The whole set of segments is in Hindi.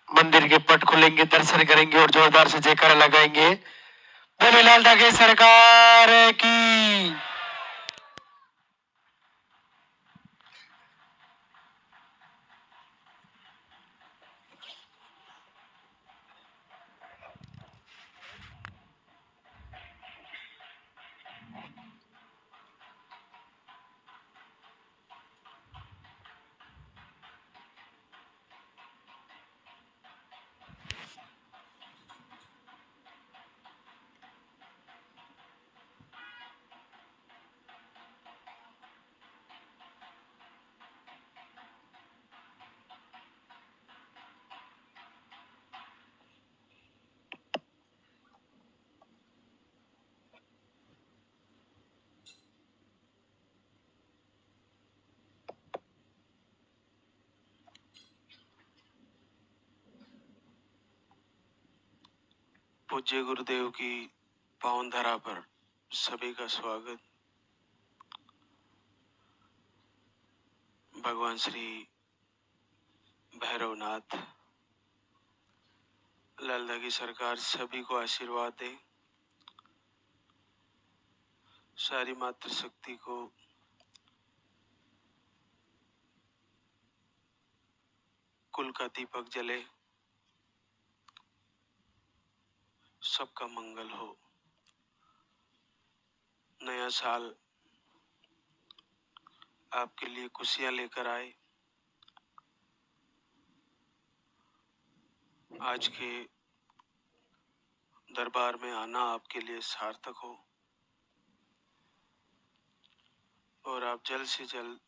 मंदिर के पट खुलेंगे, दर्शन करेंगे और जोरदार से जयकारा लगाएंगे। बोले लाल ठाकरे सरकार की। पूज्य गुरुदेव की पावन धरा पर सभी का स्वागत। भगवान श्री भैरवनाथ लालदा की सरकार सभी को आशीर्वाद दे, सारी मातृशक्ति को कुल का दीपक जले, सबका मंगल हो। नया साल आपके लिए खुशियां लेकर आए। आज के दरबार में आना आपके लिए सार्थक हो और आप जल्द से जल्द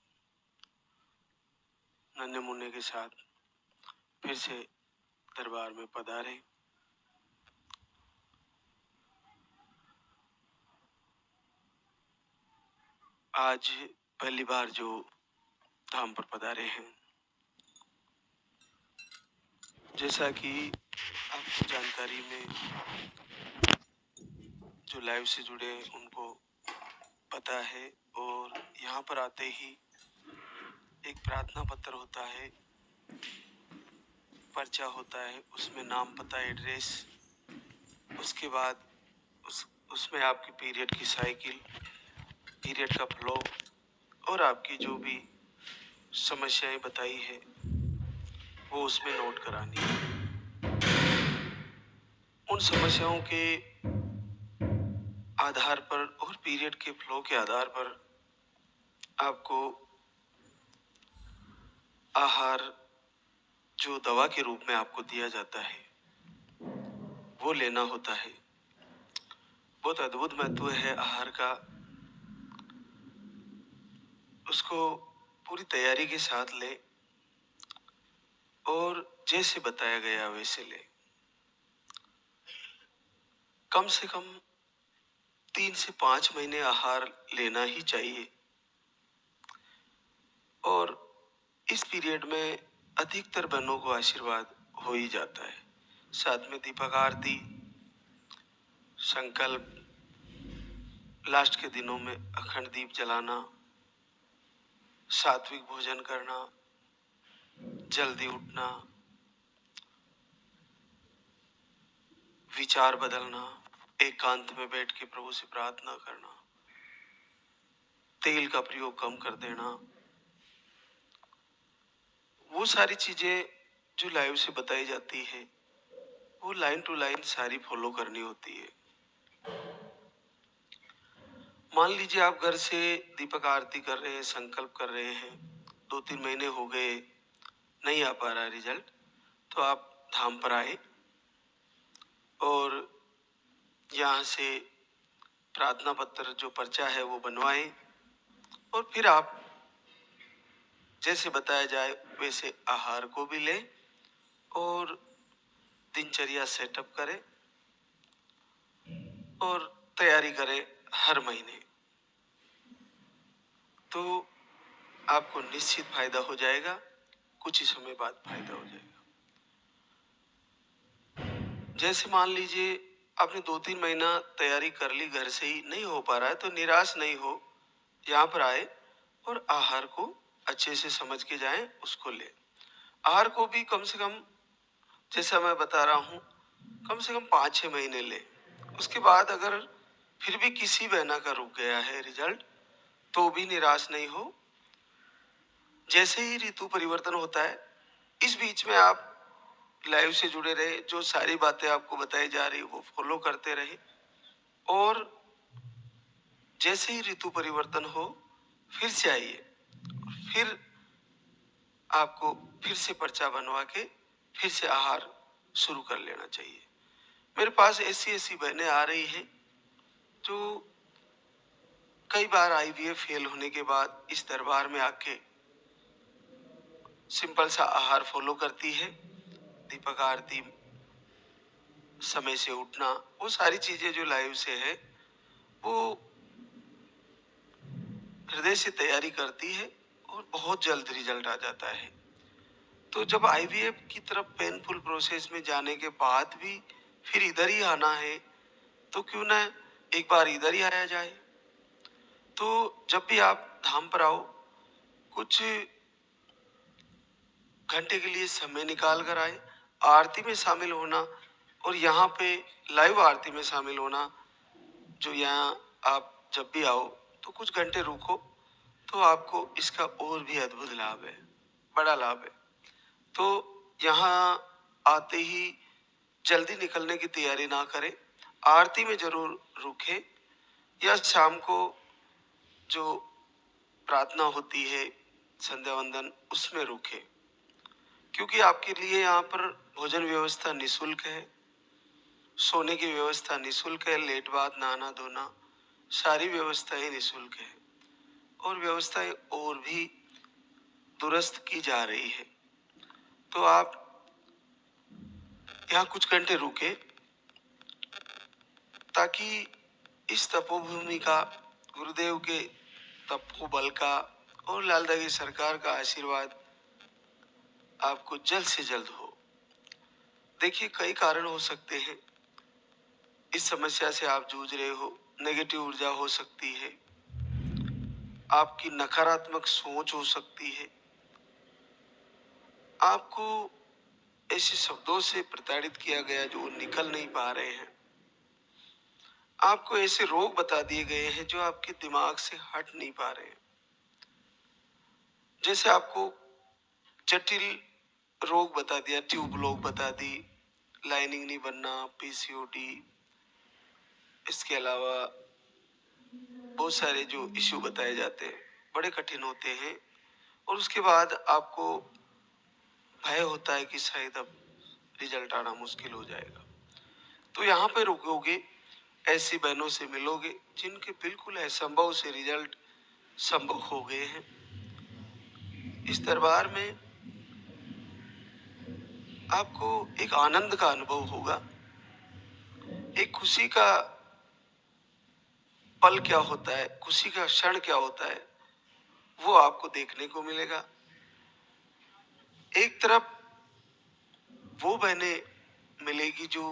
नन्हे मुन्ने के साथ फिर से दरबार में पधारे। आज पहली बार जो धाम पर पधारे हैं, जैसा कि आपको जानकारी में जो लाइव से जुड़े उनको पता है, और यहाँ पर आते ही एक प्रार्थना पत्र होता है, पर्चा होता है, उसमें नाम, पता, एड्रेस, उसके बाद उसमें आपकी पीरियड की साइकिल, पीरियड का फ्लो और आपकी जो भी समस्याएं बताई है वो उसमें नोट करानी है। उन समस्याओं के आधार पर और पीरियड के फ्लो के आधार पर आपको आहार जो दवा के रूप में आपको दिया जाता है वो लेना होता है। बहुत अद्भुत महत्व है आहार का, उसको पूरी तैयारी के साथ ले और जैसे बताया गया वैसे ले। कम से कम 3 से 5 महीने आहार लेना ही चाहिए, और इस पीरियड में अधिकतर बहनों को आशीर्वाद हो ही जाता है। साथ में दीपक आरती, संकल्प, लास्ट के दिनों में अखंड दीप जलाना, सात्विक भोजन करना, जल्दी उठना, विचार बदलना, एकांत में बैठ के प्रभु से प्रार्थना करना, तेल का प्रयोग कम कर देना, वो सारी चीजें जो लाइव से बताई जाती है वो लाइन टू लाइन सारी फॉलो करनी होती है। मान लीजिए आप घर से दीपक आरती कर रहे हैं, संकल्प कर रहे हैं, 2-3 महीने हो गए, नहीं आ पा रहा रिजल्ट, तो आप धाम पर आए और यहाँ से प्रार्थना पत्र जो पर्चा है वो बनवाएं, और फिर आप जैसे बताया जाए वैसे आहार को भी लें और दिनचर्या सेटअप करें और तैयारी करें हर महीने, तो आपको निश्चित फायदा हो जाएगा। कुछ ही समय बाद फायदा हो जाएगा। जैसे मान लीजिए आपने 2-3 महीना तैयारी कर ली, घर से ही नहीं हो पा रहा है, तो निराश नहीं हो, यहाँ पर आए और आहार को अच्छे से समझ के जाएं, उसको ले। आहार को भी कम से कम जैसा मैं बता रहा हूँ, कम से कम 5-6 महीने ले। उसके बाद अगर फिर भी किसी बहना का रुक गया है रिजल्ट, तो भी निराश नहीं हो। जैसे ही ऋतु परिवर्तन होता है, इस बीच में आप लाइव से जुड़े रहे, जो सारी बातें आपको बताई जा रही वो फॉलो करते रहे, और जैसे ही ऋतु परिवर्तन हो फिर से आइए, फिर आपको फिर से पर्चा बनवा के फिर से आहार शुरू कर लेना चाहिए। मेरे पास ऐसी ऐसी बहनें आ रही हैं जो कई बार आईवीएफ फेल होने के बाद इस दरबार में आके सिंपल सा आहार फॉलो करती है, दीपक आरती, समय से उठना, वो सारी चीजें जो लाइव से है वो हृदय से तैयारी करती है और बहुत जल्द रिजल्ट आ जाता है। तो जब आईवीएफ की तरफ पेनफुल प्रोसेस में जाने के बाद भी फिर इधर ही आना है, तो क्यों ना एक बार इधर ही आया जाए। तो जब भी आप धाम पर आओ, कुछ घंटे के लिए समय निकाल कर आए, आरती में शामिल होना, और यहाँ पे लाइव आरती में शामिल होना, जो यहाँ आप जब भी आओ तो कुछ घंटे रुको, तो आपको इसका और भी अद्भुत लाभ है, बड़ा लाभ है। तो यहाँ आते ही जल्दी निकलने की तैयारी ना करें, आरती में जरूर रुके, या शाम को जो प्रार्थना होती है संध्या वंदन, उसमें रुके, क्योंकि आपके लिए यहाँ पर भोजन व्यवस्था निःशुल्क है, सोने की व्यवस्था निःशुल्क है, लेट बाद नहाना धोना सारी व्यवस्थाएं निःशुल्क है, और व्यवस्थाएं और भी दुरुस्त की जा रही है। तो आप यहाँ कुछ घंटे रुके, ताकि इस तपोभूमि का, गुरुदेव के तपोबल का और लालदा की सरकार का आशीर्वाद आपको जल्द से जल्द हो। देखिए, कई कारण हो सकते हैं इस समस्या से आप जूझ रहे हो। नेगेटिव ऊर्जा हो सकती है, आपकी नकारात्मक सोच हो सकती है, आपको ऐसे शब्दों से प्रताड़ित किया गया जो निकल नहीं पा रहे हैं, आपको ऐसे रोग बता दिए गए हैं जो आपके दिमाग से हट नहीं पा रहे हैं। जैसे आपको जटिल रोग बता दिया, ट्यूब लोग बता दी, लाइनिंग नहीं बनना, पीसीओडी, इसके अलावा बहुत सारे जो इश्यू बताए जाते हैं बड़े कठिन होते हैं, और उसके बाद आपको भय होता है कि शायद अब रिजल्ट आना मुश्किल हो जाएगा। तो यहाँ पे रुकोगे, ऐसी बहनों से मिलोगे जिनके बिल्कुल असंभव से रिजल्ट संभव हो गए हैं। इस दरबार में आपको एक आनंद का अनुभव होगा, एक खुशी का पल क्या होता है, खुशी का क्षण क्या होता है, वो आपको देखने को मिलेगा। एक तरफ वो बहनें मिलेगी जो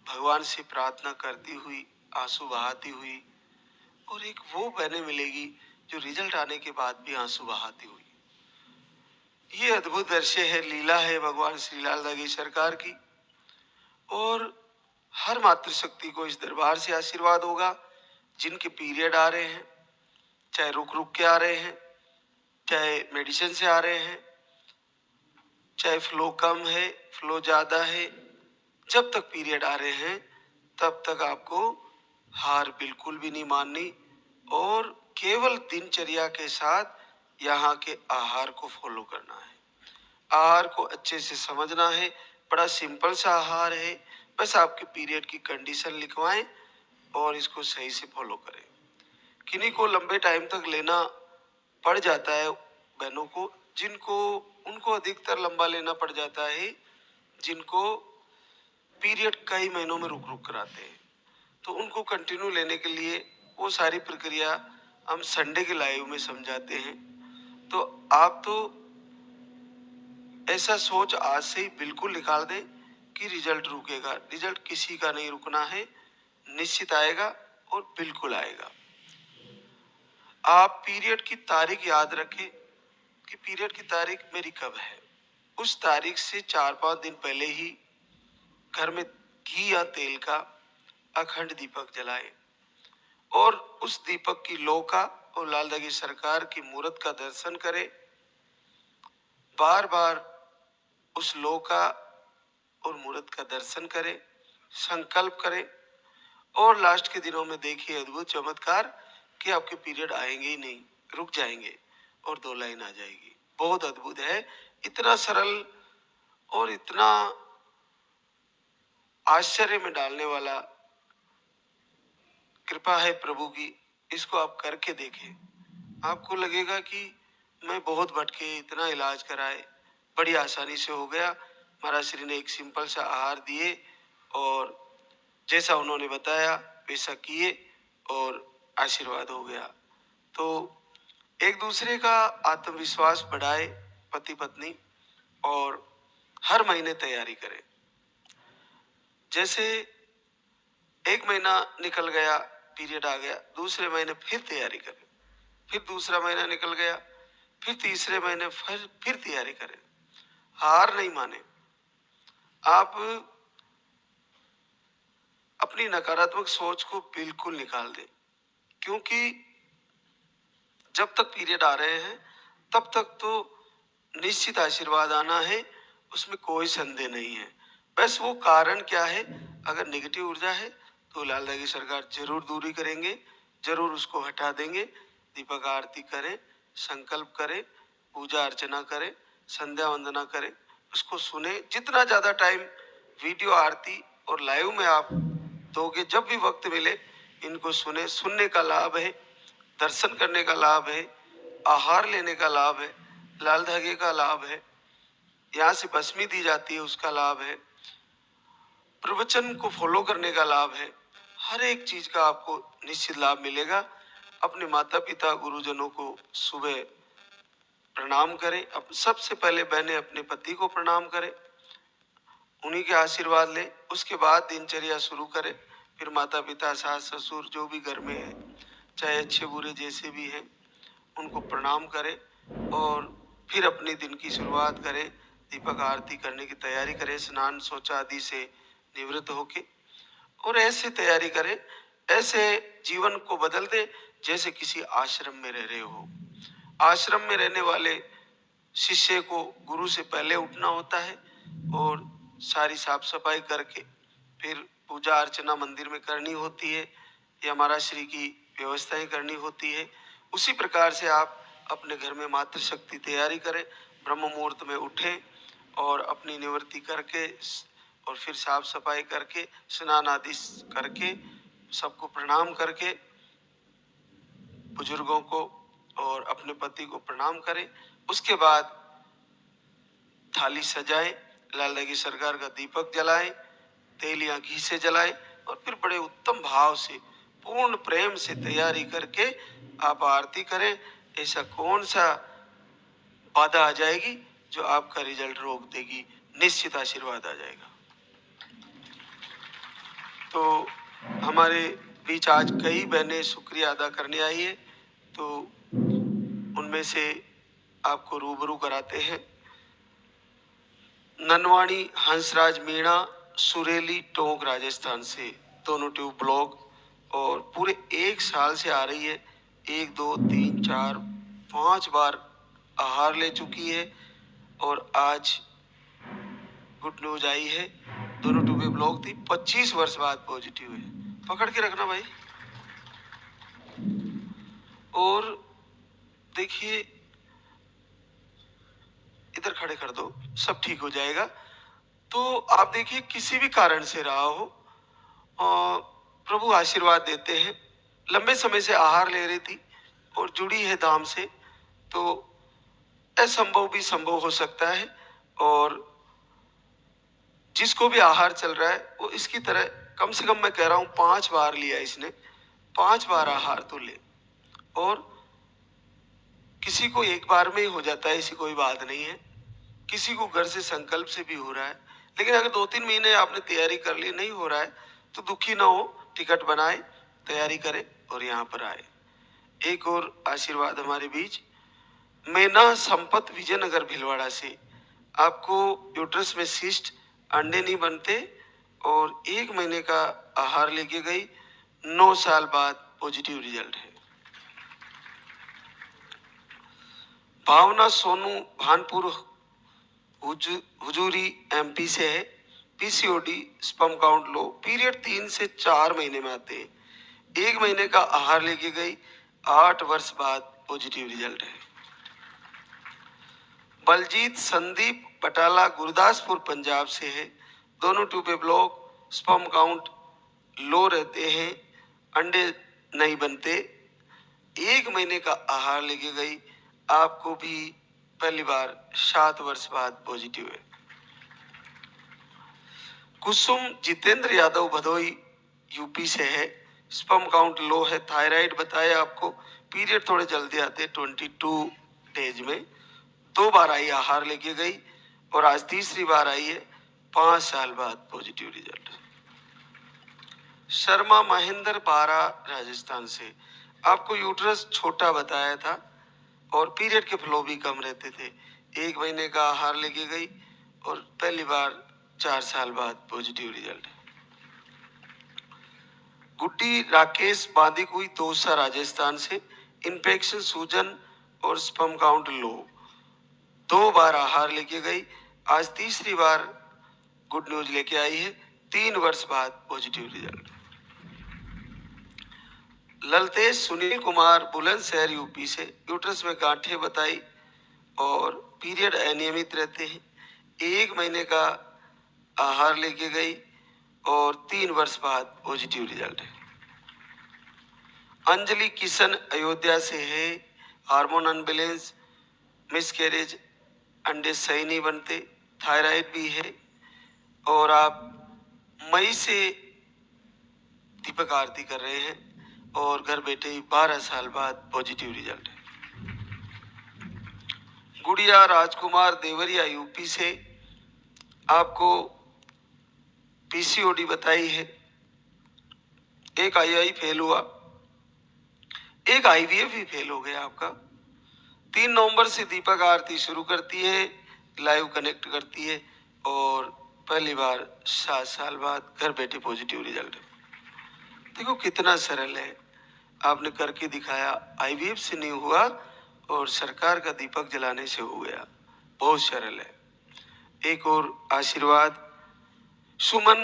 भगवान से प्रार्थना करती हुई, आंसू बहाती हुई, और एक वो बहनें मिलेगी जो रिजल्ट आने के बाद भी आंसू बहाती हुई। ये अद्भुत दृश्य है, लीला है भगवान श्री लालदा की सरकार की, और हर मातृशक्ति को इस दरबार से आशीर्वाद होगा। जिनके पीरियड आ रहे हैं, चाहे रुक रुक के आ रहे हैं, चाहे मेडिसिन से आ रहे हैं, चाहे फ्लो कम है, फ्लो ज्यादा है, जब तक पीरियड आ रहे हैं तब तक आपको हार बिल्कुल भी नहीं माननी, और केवल दिनचर्या के साथ यहाँ के आहार को फॉलो करना है। आहार को अच्छे से समझना है, बड़ा सिंपल सा आहार है, बस आपके पीरियड की कंडीशन लिखवाएं और इसको सही से फॉलो करें। किन्हीं को लंबे टाइम तक लेना पड़ जाता है, बहनों को, जिनको उनको अधिकतर लंबा लेना पड़ जाता है, जिनको पीरियड कई महीनों में रुक रुक कर आते हैं, तो उनको कंटिन्यू लेने के लिए वो सारी प्रक्रिया हम संडे के लाइव में समझाते हैं। तो आप तो ऐसा सोच आज से ही बिल्कुल निकाल दें कि रिजल्ट रुकेगा। रिजल्ट किसी का नहीं रुकना है, निश्चित आएगा और बिल्कुल आएगा। आप पीरियड की तारीख याद रखें कि पीरियड की तारीख मेरी कब है, उस तारीख से 4-5 दिन पहले ही घर में घी या तेल का अखंड दीपक जलाएं और उस दीपक की लौ का और लाल दगी सरकार की मूर्त का दर्शन करें। बार बार उस लौ का और मूर्त का दर्शन करें, संकल्प करें और लास्ट के दिनों में देखिए अद्भुत चमत्कार कि आपके पीरियड आएंगे ही नहीं, रुक जाएंगे और 2 लाइन आ जाएगी। बहुत अद्भुत है, इतना सरल और इतना आश्चर्य में डालने वाला कृपा है प्रभु की। इसको आप करके देखें, आपको लगेगा कि मैं बहुत भटके, इतना इलाज कराए, बड़ी आसानी से हो गया। महाराज श्री ने एक सिंपल सा आहार दिए और जैसा उन्होंने बताया वैसा किए और आशीर्वाद हो गया। तो एक दूसरे का आत्मविश्वास बढ़ाए पति पत्नी और हर महीने तैयारी करें। जैसे 1 महीना निकल गया, पीरियड आ गया, दूसरे महीने फिर तैयारी करें, फिर दूसरा महीना निकल गया, फिर तीसरे महीने फिर तैयारी करें। हार नहीं माने, आप अपनी नकारात्मक सोच को बिल्कुल निकाल दें, क्योंकि जब तक पीरियड आ रहे हैं तब तक तो निश्चित आशीर्वाद आना है, उसमें कोई संदेह नहीं है। बस वो कारण क्या है, अगर नेगेटिव ऊर्जा है तो लाल दागी सरकार जरूर दूरी करेंगे, जरूर उसको हटा देंगे। दीपक आरती करें, संकल्प करें, पूजा अर्चना करें, संध्या वंदना करें, उसको सुने। जितना ज़्यादा टाइम वीडियो आरती और लाइव में आप दोगे, जब भी वक्त मिले इनको सुने। सुनने का लाभ है, दर्शन करने का लाभ है, आहार लेने का लाभ है, लाल धागे का लाभ है, यहाँ से भस्मी दी जाती है उसका लाभ है, प्रवचन को फॉलो करने का लाभ है। हर एक चीज का आपको निश्चित लाभ मिलेगा। अपने माता पिता गुरुजनों को सुबह प्रणाम करें। अब सबसे पहले बहनें अपने पति को प्रणाम करें, उन्हीं के आशीर्वाद लें। उसके बाद दिनचर्या शुरू करें। फिर माता पिता, सास ससुर जो भी घर में है, चाहे अच्छे बुरे जैसे भी हैं, उनको प्रणाम करें और फिर अपने दिन की शुरुआत करें। दीपक आरती करने की तैयारी करें, स्नान शौचा आदि से निवृत्त होके, और ऐसे तैयारी करें, ऐसे जीवन को बदल दे जैसे किसी आश्रम में रह रहे हो। आश्रम में रहने वाले शिष्य को गुरु से पहले उठना होता है और सारी साफ सफाई करके फिर पूजा अर्चना मंदिर में करनी होती है या महाराज श्री की व्यवस्थाएं करनी होती है। उसी प्रकार से आप अपने घर में मातृशक्ति तैयारी करें, ब्रह्म मुहूर्त में उठें और अपनी निवृत्ति करके और फिर साफ सफाई करके स्नान आदि करके सबको प्रणाम करके बुजुर्गों को और अपने पति को प्रणाम करें। उसके बाद थाली सजाएं, लाल दागी सरकार का दीपक जलाएं, तेल या घी से जलाएं और फिर बड़े उत्तम भाव से पूर्ण प्रेम से तैयारी करके आप आरती करें। ऐसा कौन सा बाधा आ जाएगी जो आपका रिजल्ट रोक देगी? निश्चित आशीर्वाद आ जाएगा। तो हमारे बीच आज कई बहनें शुक्रिया अदा करने आई है, तो उनमें से आपको रूबरू कराते हैं। ननवाणी हंसराज मीणा, सुरेली टोंक राजस्थान से, दोनों ट्यूब ब्लॉग, और पूरे 1 साल से आ रही है। 1 2 3 4 5 बार आहार ले चुकी है और आज गुड न्यूज आई है। दोनों ट्यूबे ब्लॉक थी, 25 वर्ष बाद पॉजिटिव है। पकड़ के रखना भाई। और देखिए, इधर खड़े कर दो, सब ठीक हो जाएगा। तो आप देखिए, किसी भी कारण से रहा हो, प्रभु आशीर्वाद देते हैं। लंबे समय से आहार ले रही थी और जुड़ी है धाम से, तो असंभव भी संभव हो सकता है। और जिसको भी आहार चल रहा है वो इसकी तरह कम से कम, मैं कह रहा हूं 5 बार लिया इसने, 5 बार आहार तो ले। और किसी को 1 बार में ही हो जाता है, ऐसी कोई बात नहीं है। किसी को घर से संकल्प से भी हो रहा है। लेकिन अगर 2-3 महीने आपने तैयारी कर ली, नहीं हो रहा है, तो दुखी ना हो, टिकट बनाए, तैयारी करें और यहाँ पर आए। एक और आशीर्वाद हमारे बीच, मैना संपत विजयनगर भीलवाड़ा से। आपको यूट्रस में सिस्ट, अंडे नहीं बनते और 1 महीने का आहार लेके गई, 9 साल बाद पॉजिटिव रिजल्ट है। भावना सोनू भानपुर हुजूरी एमपी से है। PCOD, sperm count low, period 3 से 4 महीने में आते हैं। 1 महीने का आहार लेके गई, 8 वर्ष बाद पॉजिटिव रिजल्ट है। बलजीत संदीप बटाला गुरदासपुर पंजाब से है। दोनों ट्यूबे ब्लॉक, स्पर्म काउंट लो रहते हैं, अंडे नहीं बनते। 1 महीने का आहार लेके गई, आपको भी पहली बार 7 वर्ष बाद पॉजिटिव है। कुसुम जितेंद्र यादव भदोई यूपी से है। स्पर्म काउंट लो है, थायराइड बताया आपको, पीरियड थोड़े जल्दी आते 22 डेज में। 2 बार आई, आहार लेके गई और आज तीसरी बार आई है, 5 साल बाद पॉजिटिव रिजल्ट। शर्मा महेंद्र पारा राजस्थान से, आपको यूट्रस छोटा बताया था और पीरियड के फ्लो भी कम रहते थे। 1 महीने का आहार लेके गई और पहली बार 4 साल बाद पॉजिटिव रिजल्ट है। गुड्डी राकेश बांदीकुई दौसा राजस्थान से, इन्फेक्शन, सूजन और स्पर्म काउंट लो। 2 बार आहार लेके गई, आज तीसरी बार गुड न्यूज लेके आई है, 3 वर्ष बाद positive result. Laltesh Sunil Kumar Bulandshahr UP से, यूट्रस में गांठें बताई और पीरियड अनियमित रहते हैं। 1 महीने का आहार लेके गई और 3 वर्ष बाद पॉजिटिव रिजल्ट है। अंजलि किशन अयोध्या से है। हार्मोन अनबैलेंस, मिसकैरेज, अंडे सही नहीं बनते, थायराइड भी है और आप मई से दीपक आरती कर रहे हैं और घर बैठे ही 12 साल बाद पॉजिटिव रिजल्ट है। गुड़िया राजकुमार देवरिया यूपी से, आपको पीसीओडी बताई है। एक आईआई फेल हुआ, एक आईवीएफ भी फेल हो गया आपका। 3 नवंबर से दीपक आरती शुरू करती है, लाइव कनेक्ट करती है और पहली बार 7 साल बाद घर बैठे पॉजिटिव रिजल्ट है। देखो कितना सरल है, आपने करके दिखाया। आईवीएफ से नहीं हुआ और सरकार का दीपक जलाने से हो गया, बहुत सरल है। एक और आशीर्वाद, सुमन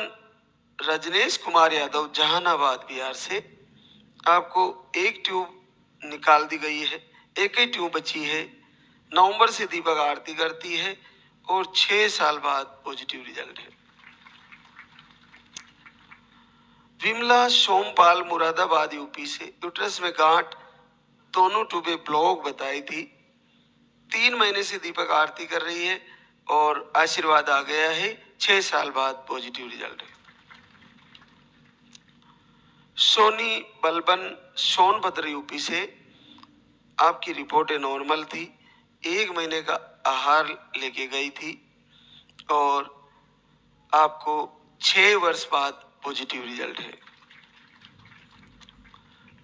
रजनेश कुमार यादव जहानाबाद बिहार से, आपको एक ट्यूब निकाल दी गई है, एक ही ट्यूब बची है। नवंबर से दीपक आरती करती है और 6 साल बाद पॉजिटिव रिजल्ट है। विमला सोमपाल मुरादाबाद यूपी से, यूट्रस में गांठ, दोनों ट्यूबे ब्लॉक बताई थी। 3 महीने से दीपक आरती कर रही है और आशीर्वाद आ गया है, 6 साल बाद पॉजिटिव रिजल्ट है। सोनी बलबन सोनभद्र यूपी से, आपकी रिपोर्टें नॉर्मल थी, 1 महीने का आहार लेके गई थी और आपको 6 वर्ष बाद पॉजिटिव रिजल्ट है।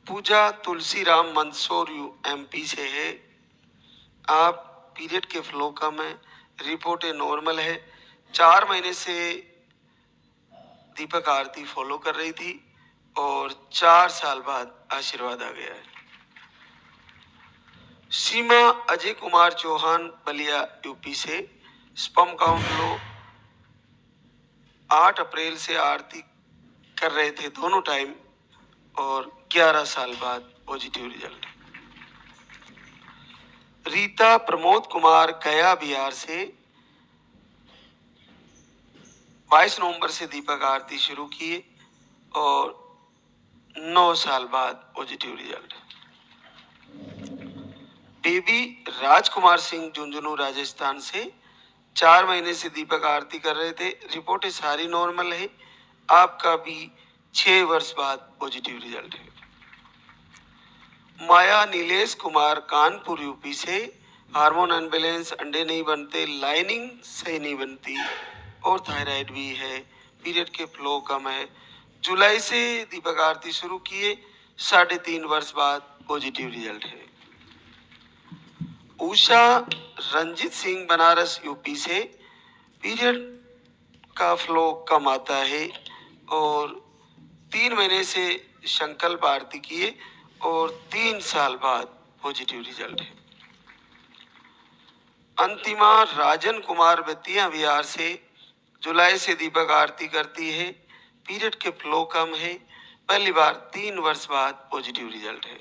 पूजा तुलसीराम मंदसौर एमपी से है, आप पीरियड के फ्लो कम है, रिपोर्टें नॉर्मल है, 4 महीने से दीपक आरती फॉलो कर रही थी और 4 साल बाद आशीर्वाद आ गया है। सीमा अजय कुमार चौहान बलिया यूपी से, स्पर्म काउंट लो, 8 अप्रैल से आरती कर रहे थे दोनों टाइम और 11 साल बाद पॉजिटिव रिजल्ट। रीता प्रमोद कुमार गया बिहार से, 22 नवंबर से दीपक आरती शुरू किए और 9 साल बाद positive result. Baby Rajkumar Singh Jhunjhunu Rajasthan से, 4 महीने से दीपक आरती कर रहे थे, रिपोर्टें सारी नॉर्मल है, आपका भी 6 वर्ष बाद पॉजिटिव रिजल्ट है। माया नीलेश कुमार कानपुर यूपी से, हार्मोन अनबैलेंस, अंडे नहीं बनते, लाइनिंग सही नहीं बनती और थायराइड भी है, पीरियड के फ्लो कम है। जुलाई से दीपक आरती शुरू किए, 3.5 वर्ष बाद पॉजिटिव रिजल्ट है। उषा रंजित सिंह बनारस यूपी से, पीरियड का फ्लो कम आता है, और 3 महीने से संकल्प आरती किए और 3 साल बाद पॉजिटिव रिजल्ट है। अंतिमा राजन कुमार बतिया बिहार से जुलाई से दीपक आरती करती है। पीरियड के फ्लो कम है, पहली बार 3 वर्ष बाद पॉजिटिव रिजल्ट है।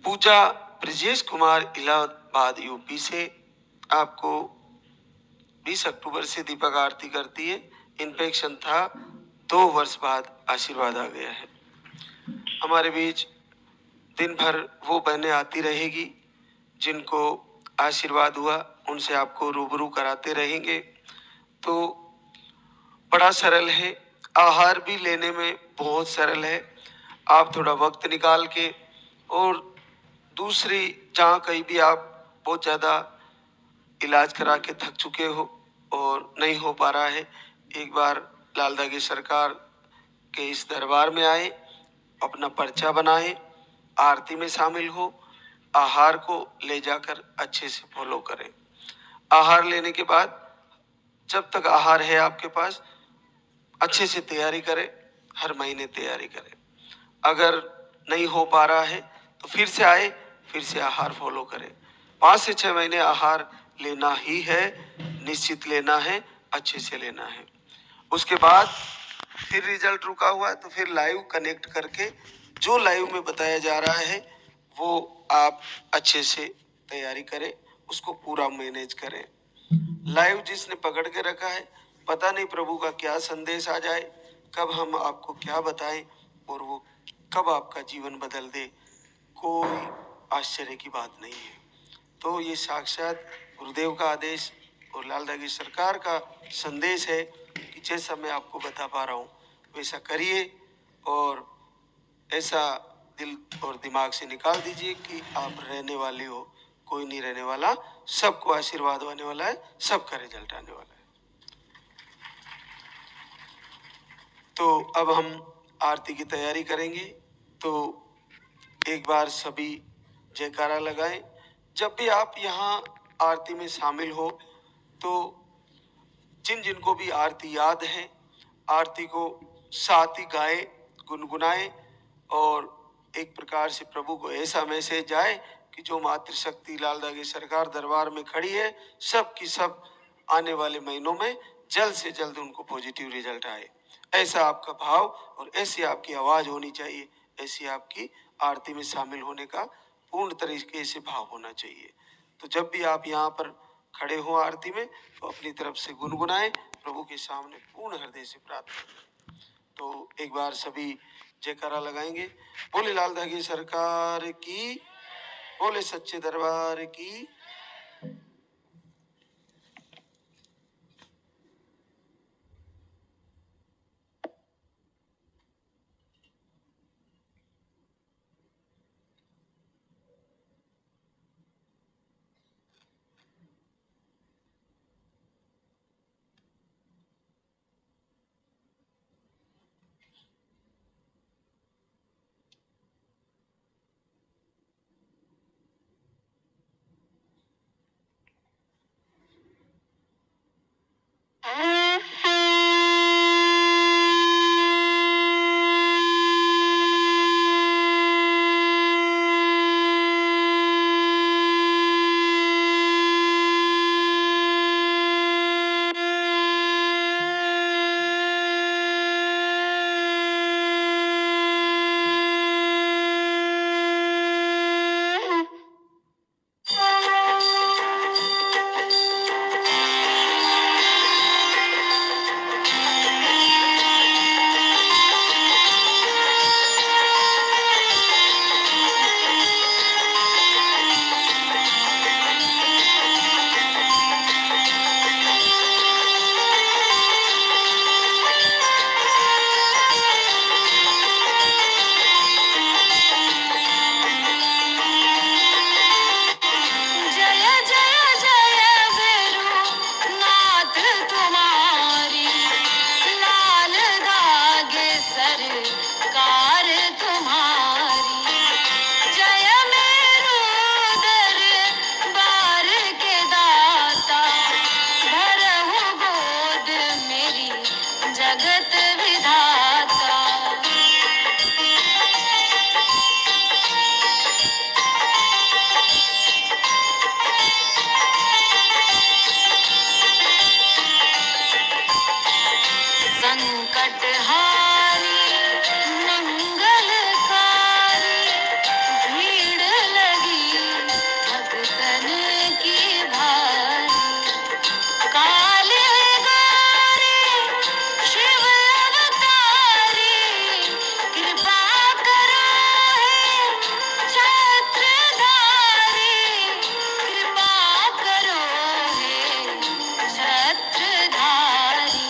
पूजा ब्रजेश कुमार इलाहाबाद यूपी से आपको 20 अक्टूबर से दीपक आरती करती है। इन्फेक्शन था, 2 वर्ष बाद आशीर्वाद आ गया है। हमारे बीच दिन भर वो बहनें आती रहेगी जिनको आशीर्वाद हुआ, उनसे आपको रूबरू कराते रहेंगे। तो बड़ा सरल है, आहार भी लेने में बहुत सरल है। आप थोड़ा वक्त निकाल के, और दूसरी जहाँ कहीं भी आप बहुत ज़्यादा इलाज करा के थक चुके हो और नहीं हो पा रहा है, एक बार लाल दागी सरकार के इस दरबार में आए, अपना पर्चा बनाए, आरती में शामिल हो, आहार को ले जाकर अच्छे से फॉलो करें। आहार लेने के बाद जब तक आहार है आपके पास, अच्छे से तैयारी करें, हर महीने तैयारी करें। अगर नहीं हो पा रहा है तो फिर से आए, फिर से आहार फॉलो करें। 5 से 6 महीने आहार लेना ही है, निश्चित लेना है, अच्छे से लेना है। उसके बाद फिर रिजल्ट रुका हुआ है तो फिर लाइव कनेक्ट करके जो लाइव में बताया जा रहा है वो आप अच्छे से तैयारी करें, उसको पूरा मैनेज करें। लाइव जिसने पकड़ के रखा है, पता नहीं प्रभु का क्या संदेश आ जाए, कब हम आपको क्या बताएं और वो कब आपका जीवन बदल दे, कोई आश्चर्य की बात नहीं है। तो ये साक्षात गुरुदेव का आदेश और लाल दागी सरकार का संदेश है कि जैसा मैं आपको बता पा रहा हूँ वैसा करिए, और ऐसा दिल और दिमाग से निकाल दीजिए कि आप रहने वाले हो, कोई नहीं रहने वाला, सबको आशीर्वाद होने वाला है, सबका रिजल्ट आने वाला है। तो अब हम आरती की तैयारी करेंगे। तो एक बार सभी जयकारा लगाएं। जब भी आप यहाँ आरती में शामिल हो तो जिन जिनको भी आरती याद है, आरती को साथ ही गाएं, गुनगुनाएं, और एक प्रकार से प्रभु को ऐसा मैसेज जाए कि जो मातृशक्ति लाल दागी सरकार दरबार में खड़ी है, सब की सब आने वाले महीनों में जल्द से जल्द उनको पॉजिटिव रिजल्ट आए। ऐसा आपका भाव और ऐसी आपकी आवाज होनी चाहिए, ऐसी आपकी आरती में शामिल होने का पूर्ण तरीके से भाव होना चाहिए। तो जब भी आप यहाँ पर खड़े हो आरती में तो अपनी तरफ से गुनगुनाएं, प्रभु के सामने पूर्ण हृदय से प्रार्थना करें। तो एक बार सभी जयकारा लगाएंगे। बोले लाल धागी सरकार की, बोले सच्चे दरबार की। जगत विधाता। संकटहारी मंगलकारी, भीड़ लगी भक्तन की भारी। काले गौरी शिव अवतारी, कृपा करो हे छत्रधारी, कृपा करो हे छत्रधारी।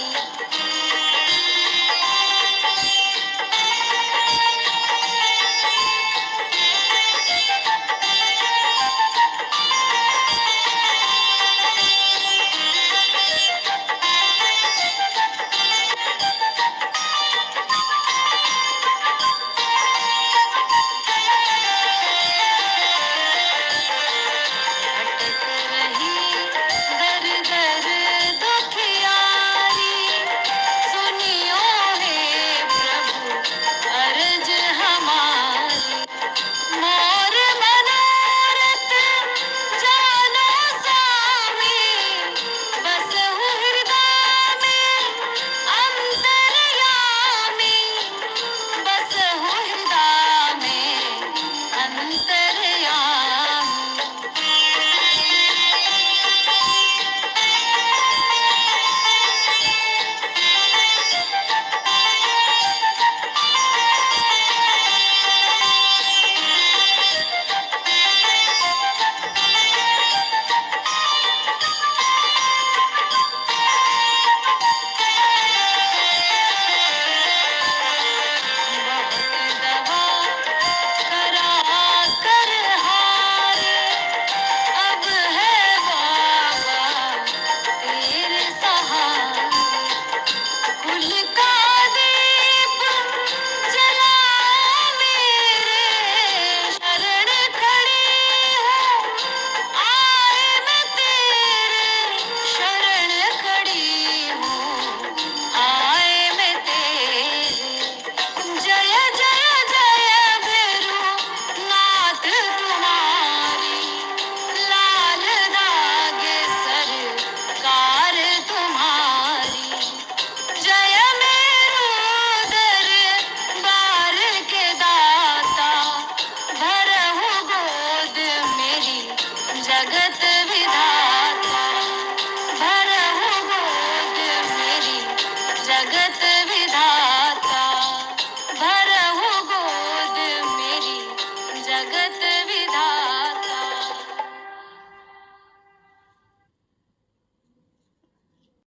भटक रही दर दर दुखियारी, सुनियो हे प्रभु अर्ज हमारी। मोर मनोरथ जानो स्वामी, बसहु हृदय में अंतर्यामी, बसहु हृदय में अंतर्यामी। बहुत दवा करा कर हारे, अब है बाबा तेरे सहारे। कुल का दीप जला मेरे, शरण खड़ी हूँ आए मैं तेरे, शरण खड़ी हूँ आए मैं तेरे। जय जय जय भैरू नाथ तुम्हारी, लाल धागे सरकार तुम्हारी। जय मेरू दरबार के दाता, भरहु गोद मेरी जगत विधाता, भरहु गोद मेरी जगत विधाता, भरहु गोद मेरी जगत